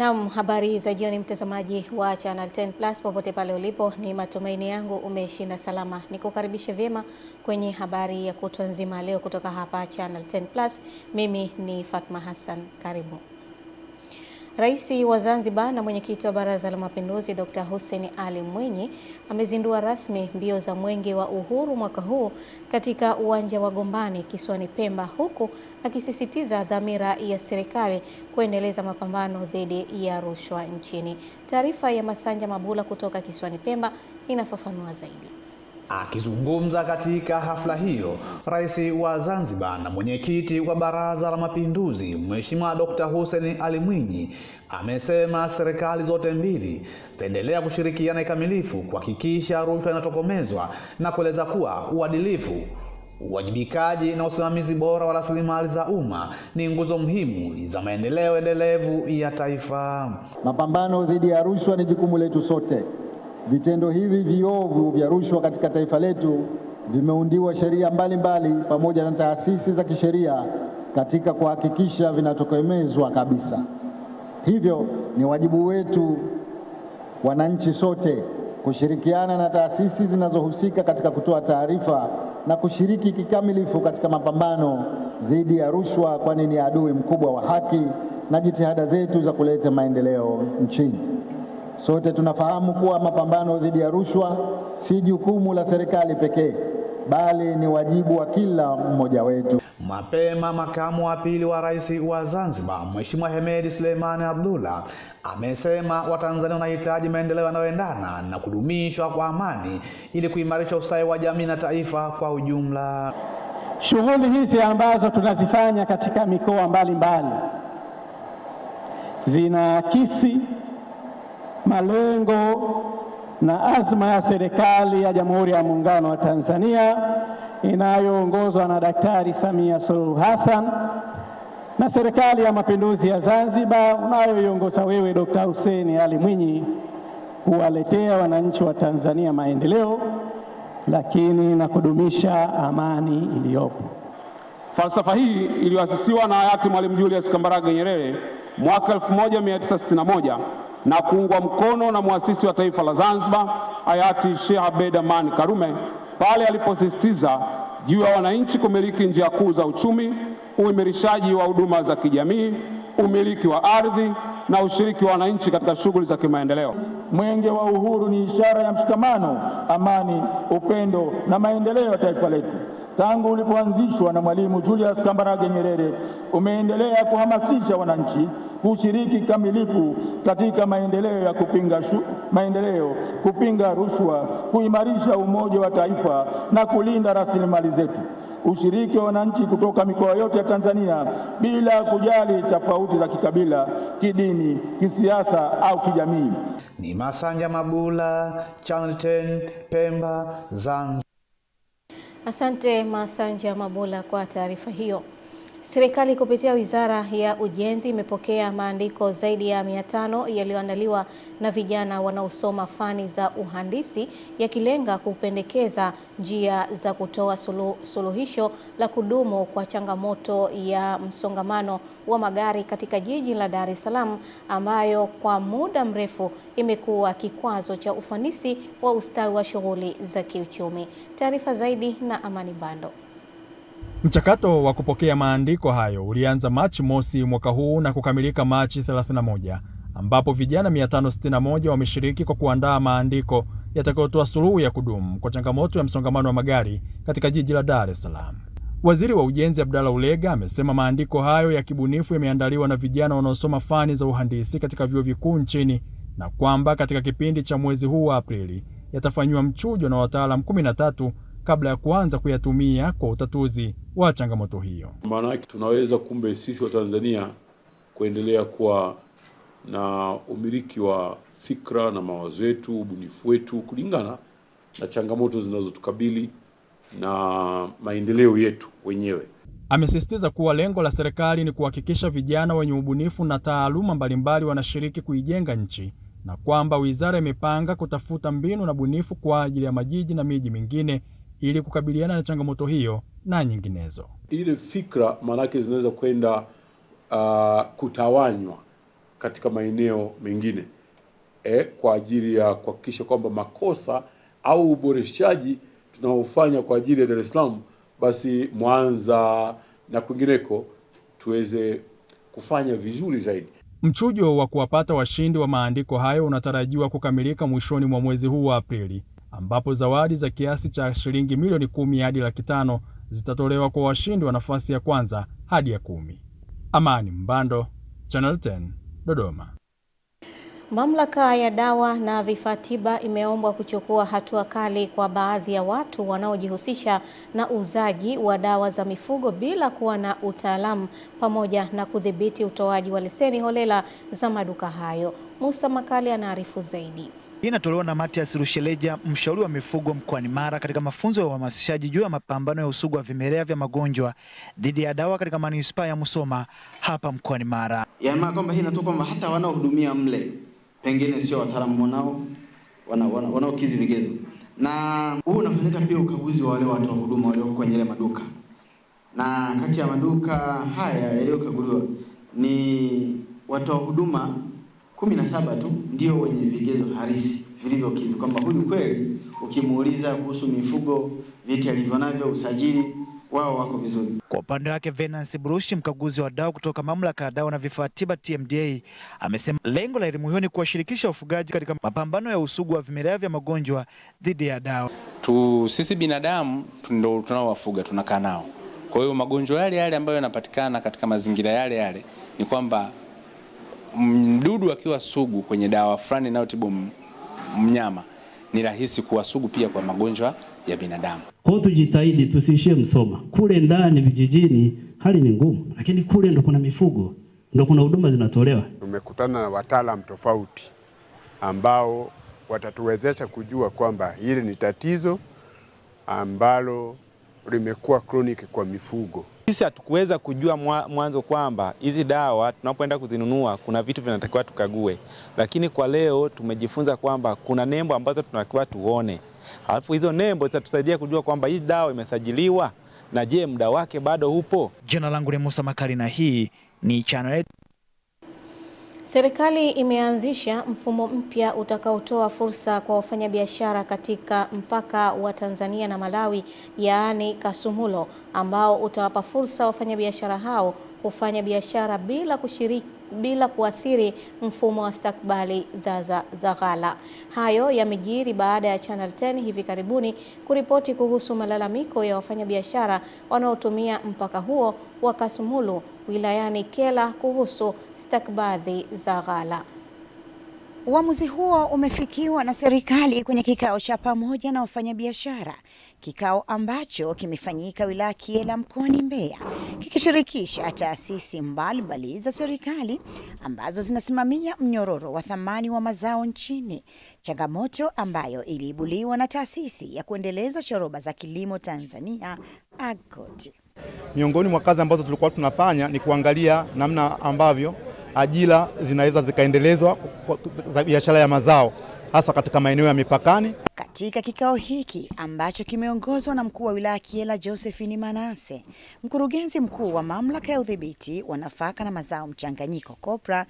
Naam, habari za jioni mtazamaji wa Channel 10 Plus popote pale ulipo, ni matumaini yangu umeshinda salama. Nikukaribishe vyema kwenye habari ya kutwa nzima leo kutoka hapa Channel 10 Plus. Mimi ni Fatma Hassan, karibu. Rais wa Zanzibar na mwenyekiti wa Baraza la Mapinduzi Dr. Hussein Ali Mwinyi amezindua rasmi mbio za Mwenge wa Uhuru mwaka huu katika uwanja wa Gombani kisiwani Pemba, huku akisisitiza dhamira ya serikali kuendeleza mapambano dhidi ya rushwa nchini. Taarifa ya Masanja Mabula kutoka kisiwani Pemba inafafanua zaidi. Akizungumza katika hafla hiyo, Rais wa Zanzibar na mwenyekiti wa Baraza la Mapinduzi Mheshimiwa Dr. Hussein Ali Mwinyi amesema serikali zote mbili zitaendelea kushirikiana kikamilifu kuhakikisha rushwa inatokomezwa na kueleza kuwa uadilifu, uwajibikaji na usimamizi bora wa rasilimali za umma ni nguzo muhimu za maendeleo endelevu ya taifa. Mapambano dhidi ya rushwa ni jukumu letu sote. Vitendo hivi viovu vya rushwa katika taifa letu vimeundiwa sheria mbalimbali pamoja na taasisi za kisheria katika kuhakikisha vinatokomezwa kabisa. Hivyo ni wajibu wetu wananchi sote kushirikiana na taasisi zinazohusika katika kutoa taarifa na kushiriki kikamilifu katika mapambano dhidi ya rushwa, kwani ni adui mkubwa wa haki na jitihada zetu za kuleta maendeleo nchini. Sote tunafahamu kuwa mapambano dhidi ya rushwa si jukumu la serikali pekee, bali ni wajibu wa kila mmoja wetu. Mapema makamu wa pili wa rais wa Zanzibar Mheshimiwa Hemed Suleiman Abdullah amesema Watanzania wanahitaji maendeleo yanayoendana na kudumishwa kwa amani ili kuimarisha ustawi wa jamii na taifa kwa ujumla. Shughuli hizi ambazo tunazifanya katika mikoa mbalimbali zinaakisi malengo na azma ya serikali ya Jamhuri ya Muungano wa Tanzania inayoongozwa na Daktari Samia Suluhu Hassan na serikali ya Mapinduzi ya Zanzibar unayoiongoza wewe Dr. Hussein Ali Mwinyi kuwaletea wananchi wa Tanzania maendeleo, lakini na kudumisha amani iliyopo. Falsafa hii iliyoasisiwa na hayati Mwalimu Julius Kambarage Nyerere mwaka 1961 na kuungwa mkono na muasisi wa taifa la Zanzibar hayati Sheikh Abeid Amani Karume pale aliposisitiza juu ya wananchi kumiliki njia kuu za uchumi, uimarishaji wa huduma za kijamii, umiliki wa ardhi na ushiriki wa wananchi katika shughuli za kimaendeleo. Mwenge wa Uhuru ni ishara ya mshikamano, amani, upendo na maendeleo ya taifa letu. Tangu ulipoanzishwa na Mwalimu Julius Kambarage Nyerere, umeendelea kuhamasisha wananchi kushiriki kamilifu katika maendeleo, kupinga rushwa, kuimarisha umoja wa taifa na kulinda rasilimali zetu. Ushiriki wa wananchi kutoka mikoa yote ya Tanzania bila kujali tofauti za kikabila, kidini, kisiasa au kijamii. Ni Masanja Mabula, Channel 10 Pemba, Zanzibar. Asante Masanja Mabula kwa taarifa hiyo. Serikali kupitia Wizara ya Ujenzi imepokea maandiko zaidi ya 500 yaliyoandaliwa na vijana wanaosoma fani za uhandisi yakilenga kupendekeza njia za kutoa suluhisho la kudumu kwa changamoto ya msongamano wa magari katika jiji la Dar es Salaam ambayo kwa muda mrefu imekuwa kikwazo cha ufanisi wa ustawi wa shughuli za kiuchumi. Taarifa zaidi na Amani Bando. Mchakato wa kupokea maandiko hayo ulianza Machi mosi mwaka huu na kukamilika Machi 31, ambapo vijana 561 wameshiriki kwa kuandaa maandiko yatakayotoa suluhu ya kudumu kwa changamoto ya msongamano wa magari katika jiji la Dar es Salaam. Waziri wa Ujenzi Abdalla Ulega amesema maandiko hayo ya kibunifu yameandaliwa na vijana wanaosoma fani za uhandisi katika vyuo vikuu nchini na kwamba katika kipindi cha mwezi huu wa Aprili yatafanywa mchujo na wataalamu 13 kabla ya kuanza kuyatumia kwa utatuzi wa changamoto hiyo. Maana tunaweza kumbe sisi wa Tanzania kuendelea kuwa na umiliki wa fikra na mawazo yetu, ubunifu wetu kulingana na changamoto zinazotukabili na maendeleo yetu wenyewe. Amesisitiza kuwa lengo la serikali ni kuhakikisha vijana wenye ubunifu na taaluma mbalimbali wanashiriki kuijenga nchi na kwamba wizara imepanga kutafuta mbinu na bunifu kwa ajili ya majiji na miji mingine ili kukabiliana na changamoto hiyo na nyinginezo. Ile fikra manake zinaweza kwenda kutawanywa katika maeneo mengine kwa ajili ya kuhakikisha kwamba makosa au uboreshaji tunaofanya kwa ajili ya Dar es Salaam basi Mwanza na kwingineko tuweze kufanya vizuri zaidi. Mchujo wa kuwapata washindi wa maandiko hayo unatarajiwa kukamilika mwishoni mwa mwezi huu wa Aprili, ambapo zawadi za kiasi cha shilingi milioni 10 hadi 500,000 zitatolewa kwa washindi wa nafasi ya kwanza hadi ya 10. Amani Mbando, Channel 10, Dodoma. Mamlaka ya dawa na vifaa tiba imeombwa kuchukua hatua kali kwa baadhi ya watu wanaojihusisha na uuzaji wa dawa za mifugo bila kuwa na utaalamu, pamoja na kudhibiti utoaji wa leseni holela za maduka hayo. Musa Makali anaarifu zaidi. Hii inatolewa na Matias Rusheleja, mshauri wa mifugo mkoani Mara, katika mafunzo ya uhamasishaji juu ya mapambano ya usugu wa vimelea vya magonjwa dhidi ya dawa katika manispaa ya Musoma hapa mkoani Mara. Yaani kwamba hii inatoka kwamba hata wanaohudumia mle pengine sio wataalamu wanaokizi vigezo. Na huu unafanyika pia ukaguzi wa wale watu wa huduma walio kwenye ile maduka. Na kati ya maduka haya yaliyokaguliwa ni watu wa huduma 17 tu ndio wenye vigezo halisi vilivyokizi, kwamba huyu kweli ukimuuliza kuhusu mifugo, vitu alivyonavyo, usajili, wao wako vizuri. Kwa upande wake Venance Brushi, mkaguzi wa dawa kutoka mamlaka ya dawa na vifaa tiba TMDA, amesema lengo la elimu hiyo ni kuwashirikisha wafugaji katika mapambano ya usugu wa vimelea vya magonjwa dhidi ya dawa. Sisi binadamu ndio tunaowafuga, tunakaa nao. Kwa hiyo magonjwa yale ambayo yanapatikana katika mazingira yale ni kwamba mdudu akiwa sugu kwenye dawa fulani inayotibu mnyama ni rahisi kuwa sugu pia kwa magonjwa ya binadamu. Kwa hiyo tujitahidi tusiishie Musoma. Kule ndani vijijini hali ni ngumu, lakini kule ndo kuna mifugo, ndo kuna huduma zinatolewa. Tumekutana na wataalamu tofauti ambao watatuwezesha kujua kwamba hili ni tatizo ambalo limekuwa chronic kwa mifugo. Sisi hatukuweza kujua mwanzo kwamba hizi dawa tunapoenda kuzinunua kuna vitu vinatakiwa tukague. Lakini kwa leo tumejifunza kwamba kuna nembo ambazo tunatakiwa tuone. Alafu hizo nembo zitatusaidia kujua kwamba hii dawa imesajiliwa na je, muda wake bado upo. Jina langu ni Musa Makali na hii ni Channel. Serikali imeanzisha mfumo mpya utakaotoa fursa kwa wafanyabiashara katika mpaka wa Tanzania na Malawi, yaani Kasumulo, ambao utawapa fursa wafanyabiashara hao kufanya biashara bila kuathiri mfumo wa stakabadhi za ghala. Hayo yamejiri baada ya Channel 10 hivi karibuni kuripoti kuhusu malalamiko ya wafanyabiashara wanaotumia mpaka huo wa Kasumulo wilayani Kyela kuhusu stakabadhi za ghala. Uamuzi huo umefikiwa na serikali kwenye kikao cha pamoja na wafanyabiashara, kikao ambacho kimefanyika wilaya Kyela mkoani Mbeya, kikishirikisha taasisi mbalimbali za serikali ambazo zinasimamia mnyororo wa thamani wa mazao nchini, changamoto ambayo iliibuliwa na taasisi ya kuendeleza shoroba za kilimo Tanzania AGCOT. Miongoni mwa kazi ambazo tulikuwa tunafanya ni kuangalia namna ambavyo ajira zinaweza zikaendelezwa za biashara ya mazao hasa katika maeneo ya mipakani. Katika kikao hiki ambacho kimeongozwa na mkuu wa wilaya Kyela Josephine Manase, mkurugenzi mkuu wa mamlaka ya udhibiti wa nafaka na mazao mchanganyiko COPRA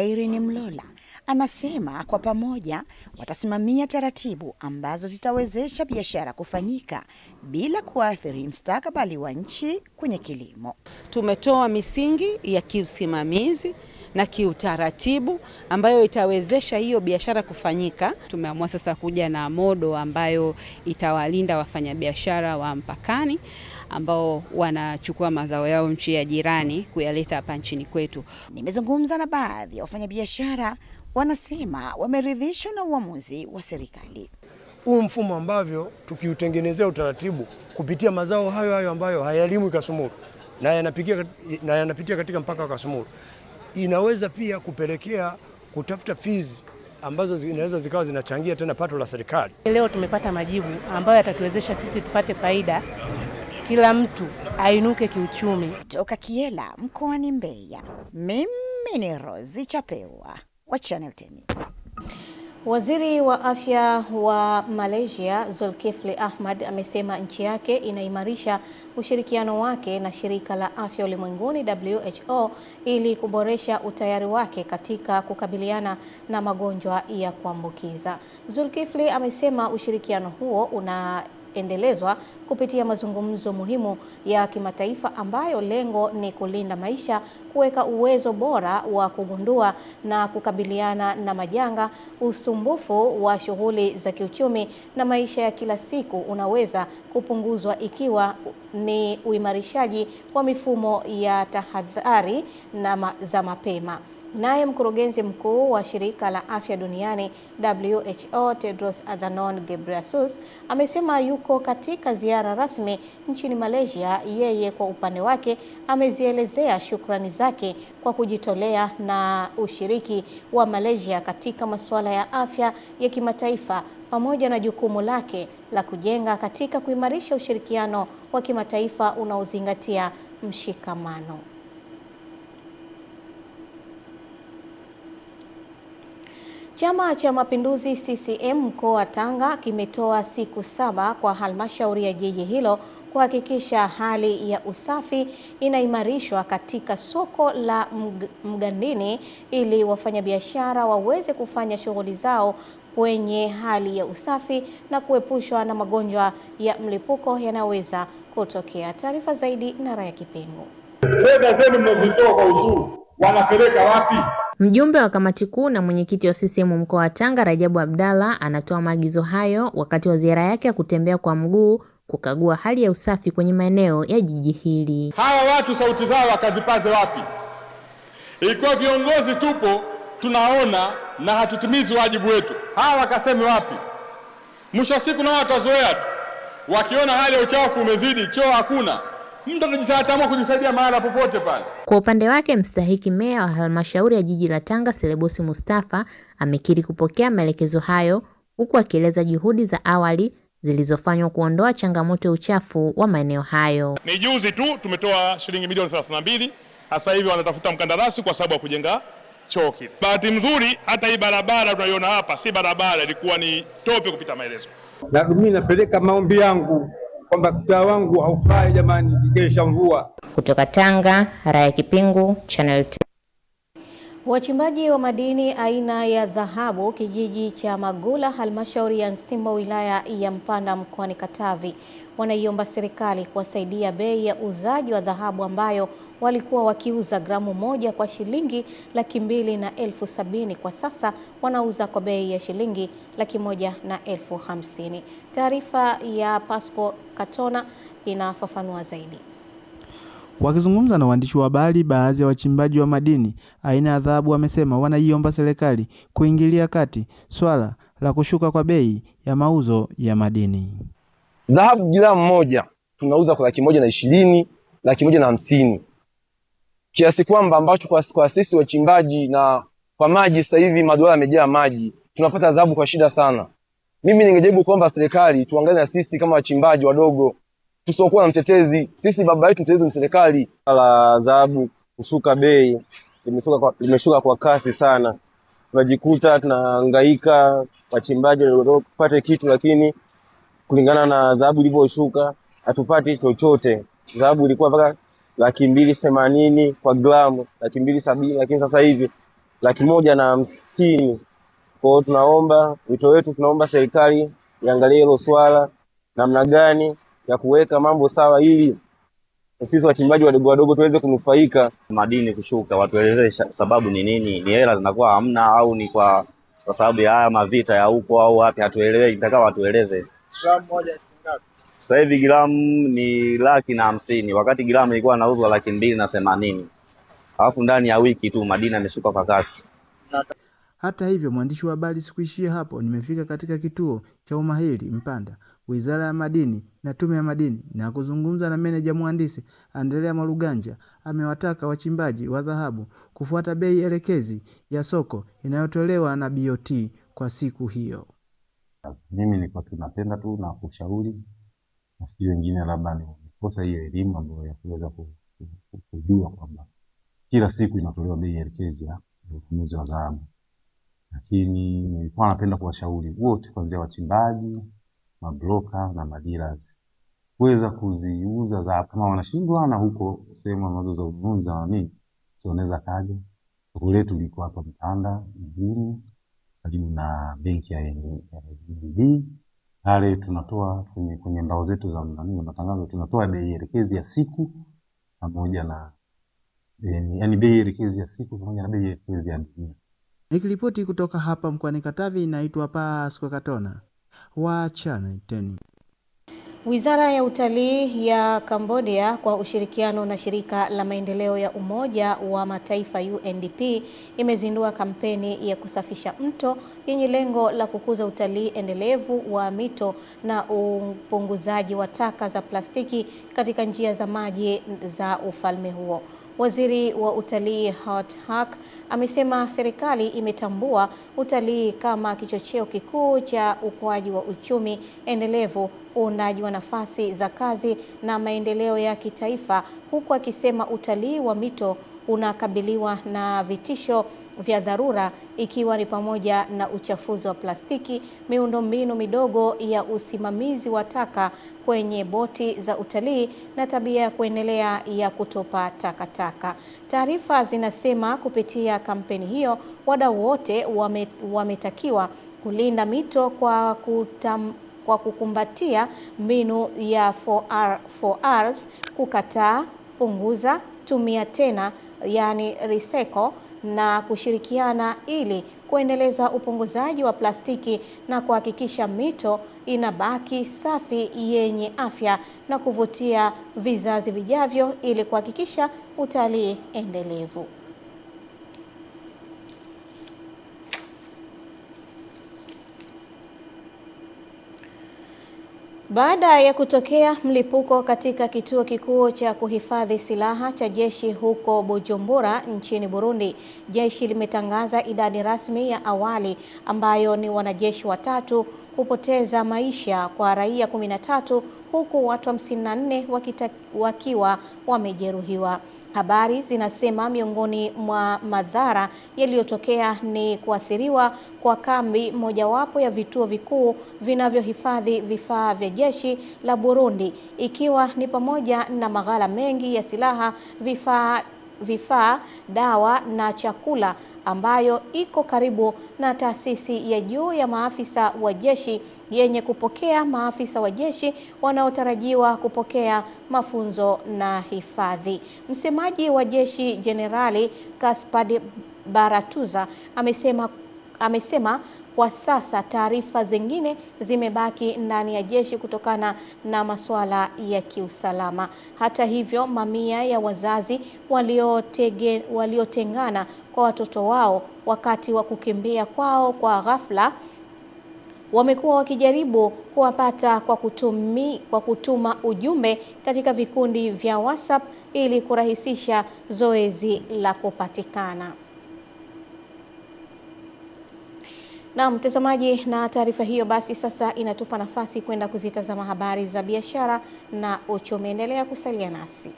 Irene Mlola anasema kwa pamoja watasimamia taratibu ambazo zitawezesha biashara kufanyika bila kuathiri mustakabali wa nchi kwenye kilimo. Tumetoa misingi ya kiusimamizi na kiutaratibu ambayo itawezesha hiyo biashara kufanyika. Tumeamua sasa kuja na modo ambayo itawalinda wafanyabiashara wa mpakani ambao wanachukua mazao yao nchi ya jirani kuyaleta hapa nchini kwetu. Nimezungumza na baadhi ya wafanyabiashara, wanasema wameridhishwa na uamuzi wa serikali. Huu mfumo ambavyo tukiutengenezea utaratibu kupitia mazao hayo ambayo hayalimwi Kasumulo na yanapitia katika mpaka wa Kasumulo, inaweza pia kupelekea kutafuta fees ambazo zinaweza zikawa zinachangia tena pato la serikali. Leo tumepata majibu ambayo yatatuwezesha sisi tupate faida, kila mtu ainuke kiuchumi. Toka Kyela mkoani Mbeya, mimi ni Rozi Chapewa wa Channel 10. Waziri wa Afya wa Malaysia Zulkifli Ahmad amesema nchi yake inaimarisha ushirikiano wake na Shirika la Afya Ulimwenguni WHO ili kuboresha utayari wake katika kukabiliana na magonjwa ya kuambukiza. Zulkifli amesema ushirikiano huo unaendelezwa kupitia mazungumzo muhimu ya kimataifa ambayo lengo ni kulinda maisha, kuweka uwezo bora wa kugundua na kukabiliana na majanga. Usumbufu wa shughuli za kiuchumi na maisha ya kila siku unaweza kupunguzwa ikiwa ni uimarishaji wa mifumo ya tahadhari za mapema. Naye mkurugenzi mkuu wa Shirika la Afya Duniani WHO Tedros Adhanom Ghebreyesus amesema yuko katika ziara rasmi nchini Malaysia. Yeye kwa upande wake amezielezea shukrani zake kwa kujitolea na ushiriki wa Malaysia katika masuala ya afya ya kimataifa pamoja na jukumu lake la kujenga katika kuimarisha ushirikiano wa kimataifa unaozingatia mshikamano. Chama cha Mapinduzi CCM mkoa wa Tanga kimetoa siku 7 kwa halmashauri ya jiji hilo kuhakikisha hali ya usafi inaimarishwa katika soko la Mgandini ili wafanyabiashara waweze kufanya shughuli zao kwenye hali ya usafi na kuepushwa na magonjwa ya mlipuko yanaweza kutokea. Taarifa zaidi na Raya Kipengo. Fedha zenu mnazitoa kwa ushuru wanapeleka wapi? Mjumbe wa kamati kuu na mwenyekiti wa CCM mkoa wa Tanga Rajabu Abdalla anatoa maagizo hayo wakati wa ziara yake ya kutembea kwa mguu kukagua hali ya usafi kwenye maeneo ya jiji hili. Hawa watu sauti zao wakazipaze wapi? Ikiwa viongozi tupo tunaona na hatutimizi wajibu wetu, hawa wakaseme wapi? Mwisho wa siku nao watazoea tu. Wakiona hali ya uchafu umezidi, choo hakuna, mtu anajisaidia kujisaidia mahali popote pale. Kwa upande wake mstahiki meya wa halmashauri ya jiji la Tanga Selebosi Mustafa amekiri kupokea maelekezo hayo huku akieleza juhudi za awali zilizofanywa kuondoa changamoto ya uchafu wa maeneo hayo. Ni juzi tu tumetoa shilingi milioni 32, sasa hivi wanatafuta mkandarasi kwa sababu ya kujenga choo kile. Bahati nzuri hata hii barabara tunaiona hapa si barabara, ilikuwa ni tope kupita maelezo. Na mimi napeleka maombi yangu kwamba mtaa wangu haufai jamani, ikesha mvua. Kutoka Tanga, Raya Kipingu, Channel 10. Wachimbaji wa madini aina ya dhahabu kijiji cha Magula halmashauri ya Nsimbo wilaya ya Mpanda mkoani Katavi wanaiomba serikali kuwasaidia bei ya uzaji wa dhahabu ambayo walikuwa wakiuza gramu moja kwa shilingi 270,000. Kwa sasa wanauza kwa bei ya shilingi 150,000. Taarifa ya Pasco Katona inafafanua zaidi. Wakizungumza na waandishi wa habari, baadhi ya wachimbaji wa madini aina ya dhahabu wamesema wanaiomba serikali kuingilia kati swala la kushuka kwa bei ya mauzo ya madini. Dhahabu gramu moja tunauza kwa 120,000, 150,000. Kiasi kwamba ambacho kwa sisi wachimbaji na kwa maji sasa hivi madola yamejaa maji, tunapata dhahabu kwa shida sana. Mimi ningejaribu kuomba serikali tuangalie na sisi kama wachimbaji wadogo, tusiokuwa na mtetezi. Sisi baba yetu mtetezi ni serikali. La dhahabu kushuka bei limeshuka kwa kasi sana. Tunajikuta tunahangaika wachimbaji kupata kitu, lakini kulingana na dhahabu ilivyoshuka hatupati chochote. Dhahabu ilikuwa mpaka 280,000 kwa gramu, 270,000, lakini sasa hivi 150,000. Kwa hiyo tunaomba wito wetu, tunaomba serikali iangalie hilo swala namna gani ya kuweka mambo sawa ili sisi wachimbaji wadogo wadogo tuweze kunufaika. Madini kushuka, watueleze sababu ni nini? Ni hela zinakuwa hamna au ni kwa sababu ya haya mavita ya huko au wapi? Hatuelewi, nataka watueleze. Gramu moja ngapi? Sasa hivi gramu ni 150,000 wakati gramu ilikuwa inauzwa 280,000. Alafu ndani ya wiki tu madini yameshuka kwa kasi. Hata hivyo, mwandishi wa habari sikuishia hapo. Nimefika katika kituo cha umahiri Mpanda, Wizara ya Madini na Tume ya Madini na kuzungumza na meneja mhandisi Andrea Maruganja. Amewataka wachimbaji wa dhahabu kufuata bei elekezi ya soko inayotolewa na BOT kwa siku hiyo. Mimi niko tunapenda tu na kushauri nafikiri wengine labda ni kosa hiyo elimu ambayo ya kuweza kujua kwamba kila siku inatolewa bei elekezi ya ununuzi wa dhahabu. lakini nilikuwa napenda kuwashauri wote kuanzia wachimbaji, mabroka na madealers kuweza kuziuza dhahabu kama wanashindwa na huko sehemu ambazo za ununuzi za nini, sio unaweza kaja. Soko letu liko hapa Mpanda mjini karibu na benki ya NMB. Pale tunatoa kwenye mbao zetu za matangazo tunatoa bei elekezi ya siku pamoja na yani bei elekezi ya siku pamoja na bei elekezi ya dunia. Nikiripoti kutoka hapa mkoani Katavi, inaitwa Pasco Katona wa Channel 10. Wizara ya Utalii ya Cambodia kwa ushirikiano na shirika la maendeleo ya Umoja wa Mataifa UNDP imezindua kampeni ya kusafisha mto yenye lengo la kukuza utalii endelevu wa mito na upunguzaji wa taka za plastiki katika njia za maji za ufalme huo. Waziri wa Utalii Hart Hak amesema serikali imetambua utalii kama kichocheo kikuu cha ukuaji wa uchumi endelevu, uundaji wa nafasi za kazi na maendeleo ya kitaifa, huku akisema utalii wa mito unakabiliwa na vitisho vya dharura ikiwa ni pamoja na uchafuzi wa plastiki, miundombinu midogo ya usimamizi wa taka kwenye boti za utalii na tabia ya kuendelea ya kutupa takataka. Taarifa zinasema kupitia kampeni hiyo wadau wote wametakiwa kulinda mito kwa kukumbatia mbinu ya 4Rs: kukataa, punguza, tumia tena yani recycle, na kushirikiana ili kuendeleza upunguzaji wa plastiki na kuhakikisha mito inabaki safi, yenye afya na kuvutia vizazi vijavyo ili kuhakikisha utalii endelevu. Baada ya kutokea mlipuko katika kituo kikuu cha kuhifadhi silaha cha jeshi huko Bujumbura nchini Burundi, jeshi limetangaza idadi rasmi ya awali ambayo ni wanajeshi 3 kupoteza maisha kwa raia 13 huku watu 54 wakiwa wamejeruhiwa. Habari zinasema miongoni mwa madhara yaliyotokea ni kuathiriwa kwa kambi mojawapo ya vituo vikuu vinavyohifadhi vifaa vya jeshi la Burundi, ikiwa ni pamoja na maghala mengi ya silaha, vifaa, dawa na chakula, ambayo iko karibu na taasisi ya juu ya maafisa wa jeshi yenye kupokea maafisa wa jeshi wanaotarajiwa kupokea mafunzo na hifadhi. Msemaji wa jeshi Jenerali Gaspard Baratuza amesema kwa sasa taarifa zingine zimebaki ndani ya jeshi kutokana na masuala ya kiusalama. Hata hivyo, mamia ya wazazi waliotengana kwa watoto wao wakati wa kukimbia kwao kwa ghafla wamekuwa wakijaribu kuwapata kwa kutuma ujumbe katika vikundi vya WhatsApp ili kurahisisha zoezi la kupatikana. Na mtazamaji, na taarifa hiyo basi sasa inatupa nafasi kwenda kuzitazama habari za biashara na uchumi. Endelea kusalia nasi.